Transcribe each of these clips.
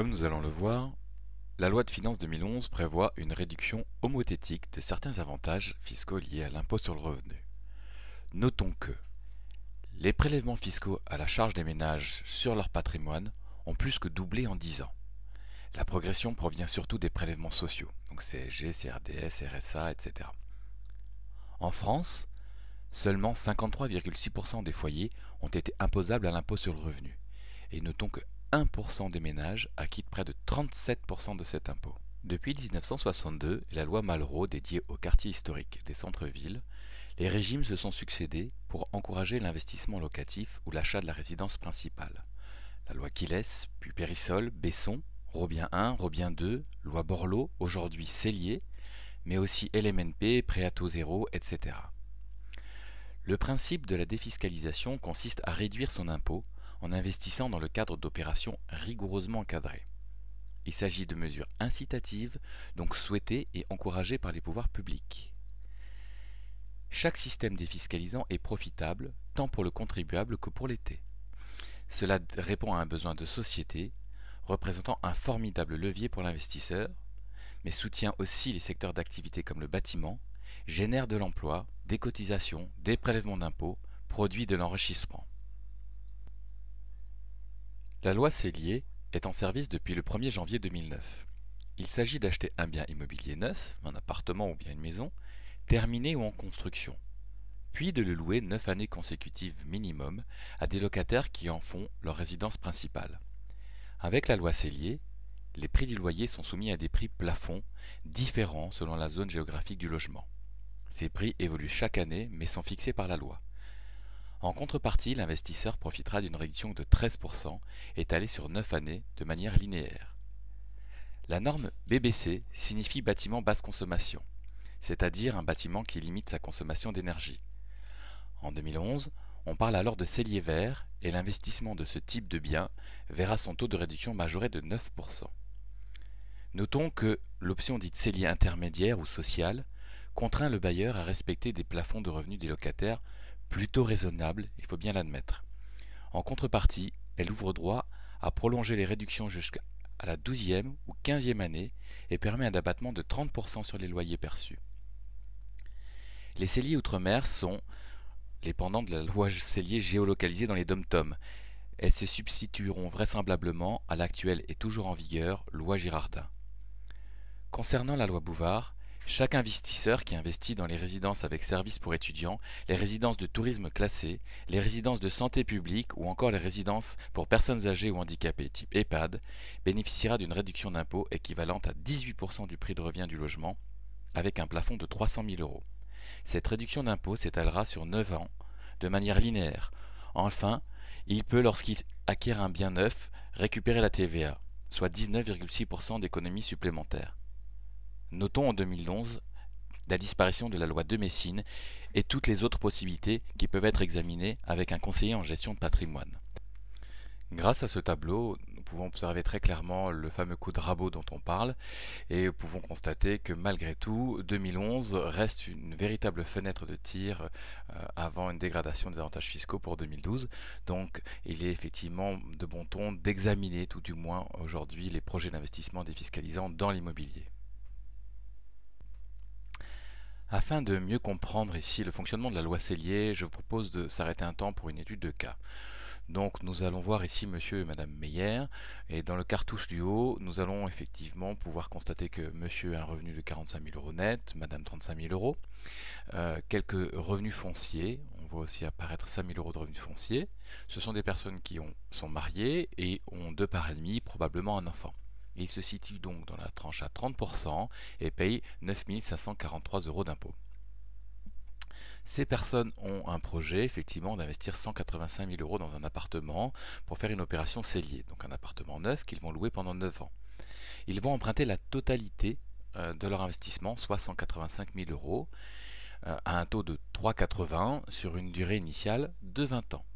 Comme nous allons le voir, la loi de finances 2011 prévoit une réduction homothétique de certains avantages fiscaux liés à l'impôt sur le revenu. Notons que les prélèvements fiscaux à la charge des ménages sur leur patrimoine ont plus que doublé en 10 ans. La progression provient surtout des prélèvements sociaux, donc CSG, CRDS, RSA, etc. En France, seulement 53,6% des foyers ont été imposables à l'impôt sur le revenu. Et notons que 1% des ménages acquittent près de 37% de cet impôt. Depuis 1962 et la loi Malraux dédiée aux quartiers historiques des centres-villes, les régimes se sont succédés pour encourager l'investissement locatif ou l'achat de la résidence principale. La loi Quilès, puis Périssol, Besson, Robien I, Robien II, loi Borloo, aujourd'hui Cellier, mais aussi LMNP, prêt à taux zéro, etc. Le principe de la défiscalisation consiste à réduire son impôt en investissant dans le cadre d'opérations rigoureusement encadrées. Il s'agit de mesures incitatives, donc souhaitées et encouragées par les pouvoirs publics. Chaque système défiscalisant est profitable, tant pour le contribuable que pour l'État. Cela répond à un besoin de société, représentant un formidable levier pour l'investisseur, mais soutient aussi les secteurs d'activité comme le bâtiment, génère de l'emploi, des cotisations, des prélèvements d'impôts, produit de l'enrichissement. La loi Cellier est en service depuis le 1er janvier 2009. Il s'agit d'acheter un bien immobilier neuf, un appartement ou bien une maison, terminé ou en construction, puis de le louer 9 années consécutives minimum à des locataires qui en font leur résidence principale. Avec la loi Cellier, les prix du loyer sont soumis à des prix plafonds différents selon la zone géographique du logement. Ces prix évoluent chaque année mais sont fixés par la loi. En contrepartie, l'investisseur profitera d'une réduction de 13% étalée sur 9 années de manière linéaire. La norme BBC signifie bâtiment basse consommation, c'est-à-dire un bâtiment qui limite sa consommation d'énergie. En 2011, on parle alors de cellier vert et l'investissement de ce type de bien verra son taux de réduction majoré de 9%. Notons que l'option dite cellier intermédiaire ou social contraint le bailleur à respecter des plafonds de revenus des locataires plutôt raisonnables, il faut bien l'admettre. En contrepartie, elle ouvre droit à prolonger les réductions jusqu'à la 12e ou 15e année et permet un abattement de 30% sur les loyers perçus. Les celliers outre-mer sont les pendants de la loi Cellier géolocalisée dans les dom-toms. Elles se substitueront vraisemblablement à l'actuelle et toujours en vigueur loi Girardin. Concernant la loi Bouvard, chaque investisseur qui investit dans les résidences avec services pour étudiants, les résidences de tourisme classées, les résidences de santé publique ou encore les résidences pour personnes âgées ou handicapées type EHPAD bénéficiera d'une réduction d'impôt équivalente à 18% du prix de revient du logement avec un plafond de 300 000 euros. Cette réduction d'impôt s'étalera sur 9 ans de manière linéaire. Enfin, il peut, lorsqu'il acquiert un bien neuf, récupérer la TVA, soit 19,6% d'économie supplémentaire. Notons en 2011 la disparition de la loi de Messine et toutes les autres possibilités qui peuvent être examinées avec un conseiller en gestion de patrimoine. Grâce à ce tableau, nous pouvons observer très clairement le fameux coup de rabot dont on parle et nous pouvons constater que malgré tout, 2011 reste une véritable fenêtre de tir avant une dégradation des avantages fiscaux pour 2012. Donc il est effectivement de bon ton d'examiner tout du moins aujourd'hui les projets d'investissement défiscalisants dans l'immobilier. Afin de mieux comprendre ici le fonctionnement de la loi Cellier, je vous propose de s'arrêter un temps pour une étude de cas. Donc nous allons voir ici monsieur et madame Meyer, et dans le cartouche du haut, nous allons effectivement pouvoir constater que monsieur a un revenu de 45 000 euros net, madame 35 000 euros, quelques revenus fonciers, on voit aussi apparaître 5 000 euros de revenus fonciers. Ce sont des personnes qui sont mariées et ont 2 parts et demi, probablement un enfant. Il se situe donc dans la tranche à 30% et paye 9 543 euros d'impôt. Ces personnes ont un projet effectivement d'investir 185 000 euros dans un appartement pour faire une opération cellier, donc un appartement neuf qu'ils vont louer pendant 9 ans. Ils vont emprunter la totalité de leur investissement, soit 185 000 euros, à un taux de 3,80 sur une durée initiale de 20 ans.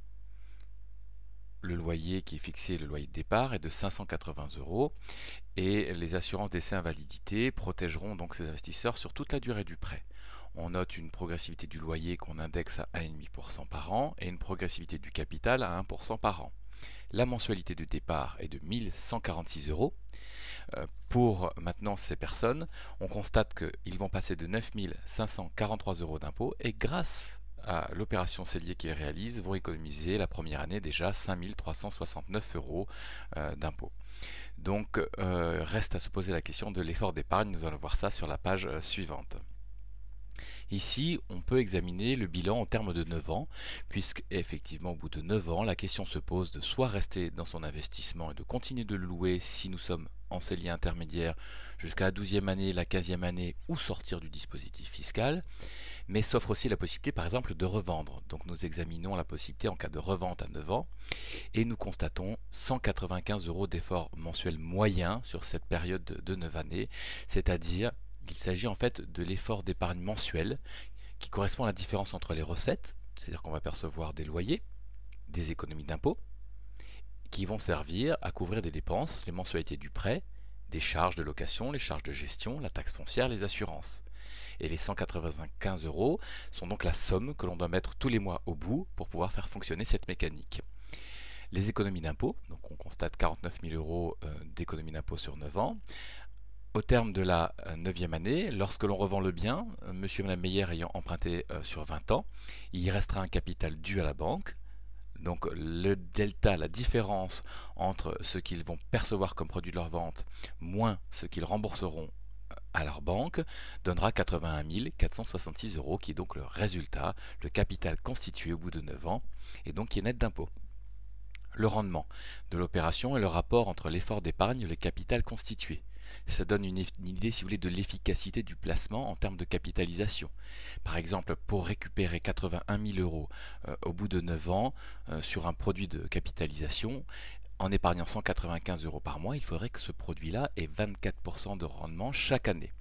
Le loyer qui est fixé, le loyer de départ, est de 580 euros et les assurances décès invalidité protégeront donc ces investisseurs sur toute la durée du prêt. On note une progressivité du loyer qu'on indexe à 1,5% par an et une progressivité du capital à 1% par an. La mensualité de départ est de 1146 euros. Pour maintenant ces personnes, on constate qu'ils vont passer de 9 543 euros d'impôts et grâce à l'opération cellier qu'ils réalisent, vont économiser la première année déjà 5 369 euros d'impôts. Donc reste à se poser la question de l'effort d'épargne, nous allons voir ça sur la page suivante. Ici, on peut examiner le bilan en termes de 9 ans, puisque effectivement au bout de 9 ans, la question se pose de soit rester dans son investissement et de continuer de le louer si nous sommes en cellier intermédiaire jusqu'à la 12e année, la 15e année, ou sortir du dispositif fiscal, mais s'offre aussi la possibilité par exemple de revendre. Donc nous examinons la possibilité en cas de revente à 9 ans, et nous constatons 195 euros d'effort mensuel moyen sur cette période de 9 années, c'est-à-dire il s'agit en fait de l'effort d'épargne mensuel qui correspond à la différence entre les recettes, c'est-à-dire qu'on va percevoir des loyers, des économies d'impôts, qui vont servir à couvrir des dépenses, les mensualités du prêt, des charges de location, les charges de gestion, la taxe foncière, les assurances. Et les 195 euros sont donc la somme que l'on doit mettre tous les mois au bout pour pouvoir faire fonctionner cette mécanique. Les économies d'impôts, donc on constate 49 000 euros d'économies d'impôts sur 9 ans. Au terme de la 9e année, lorsque l'on revend le bien, monsieur et madame Meyer ayant emprunté sur 20 ans, il y restera un capital dû à la banque. Donc le delta, la différence entre ce qu'ils vont percevoir comme produit de leur vente, moins ce qu'ils rembourseront à leur banque, donnera 81 466 euros, qui est donc le résultat, le capital constitué au bout de 9 ans, et donc qui est net d'impôt. Le rendement de l'opération est le rapport entre l'effort d'épargne et le capital constitué. Ça donne une idée, si vous voulez, de l'efficacité du placement en termes de capitalisation. Par exemple, pour récupérer 81 000 euros au bout de 9 ans sur un produit de capitalisation, en épargnant 195 euros par mois, il faudrait que ce produit-là ait 24% de rendement chaque année.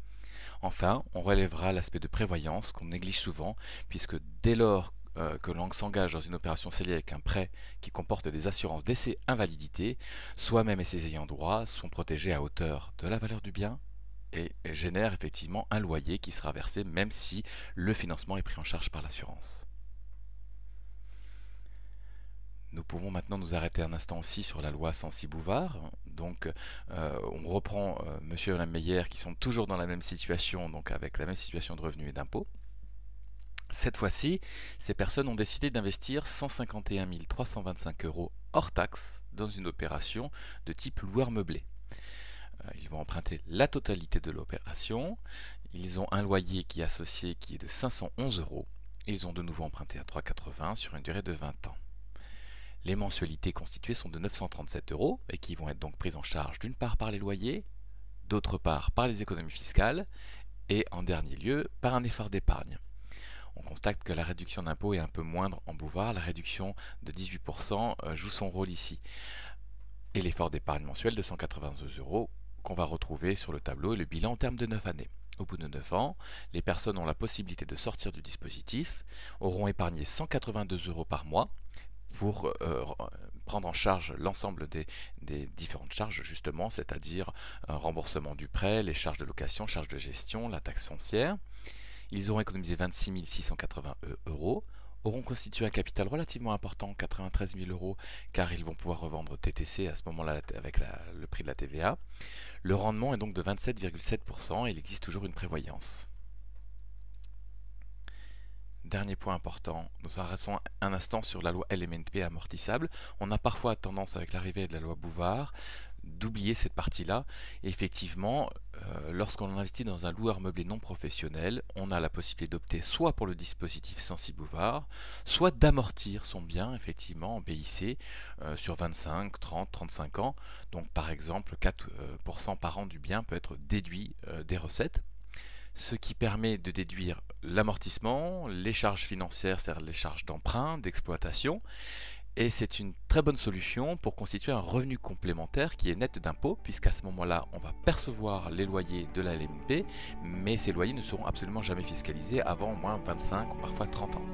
Enfin, on relèvera l'aspect de prévoyance qu'on néglige souvent, puisque dès lors que l'on s'engage dans une opération cellier avec un prêt qui comporte des assurances décès invalidité, soi-même et ses ayants droit sont protégés à hauteur de la valeur du bien et génèrent effectivement un loyer qui sera versé même si le financement est pris en charge par l'assurance. Nous pouvons maintenant nous arrêter un instant aussi sur la loi Censi-Bouvard. Donc on reprend monsieur et madame Meyer qui sont toujours dans la même situation, donc avec la même situation de revenus et d'impôts. Cette fois-ci, ces personnes ont décidé d'investir 151 325 euros hors taxe dans une opération de type loueur meublé. Ils vont emprunter la totalité de l'opération. Ils ont un loyer qui est associé qui est de 511 euros. Ils ont de nouveau emprunté à 3,80 sur une durée de 20 ans. Les mensualités constituées sont de 937 euros et qui vont être donc prises en charge d'une part par les loyers, d'autre part par les économies fiscales et en dernier lieu par un effort d'épargne. On constate que la réduction d'impôt est un peu moindre en Bouvard, la réduction de 18% joue son rôle ici. Et l'effort d'épargne mensuel de 182 euros qu'on va retrouver sur le tableau et le bilan en termes de 9 années. Au bout de 9 ans, les personnes ont la possibilité de sortir du dispositif, auront épargné 182 euros par mois pour prendre en charge l'ensemble des différentes charges justement, c'est-à-dire un remboursement du prêt, les charges de location, charges de gestion, la taxe foncière. Ils auront économisé 26 680 euros, auront constitué un capital relativement important, 93 000 euros, car ils vont pouvoir revendre TTC à ce moment-là avec le prix de la TVA. Le rendement est donc de 27,7% et il existe toujours une prévoyance. Dernier point important, nous arrêtons un instant sur la loi LMNP amortissable. On a parfois tendance avec l'arrivée de la loi Bouvard d'oublier cette partie-là. Effectivement, lorsqu'on investit dans un loueur meublé non professionnel, on a la possibilité d'opter soit pour le dispositif Censi-Bouvard, soit d'amortir son bien effectivement en BIC sur 25, 30, 35 ans. Donc par exemple 4% par an du bien peut être déduit des recettes, ce qui permet de déduire l'amortissement, les charges financières, c'est-à-dire les charges d'emprunt, d'exploitation. Et c'est une très bonne solution pour constituer un revenu complémentaire qui est net d'impôt, puisqu'à ce moment-là, on va percevoir les loyers de la LMP, mais ces loyers ne seront absolument jamais fiscalisés avant au moins 25 ou parfois 30 ans.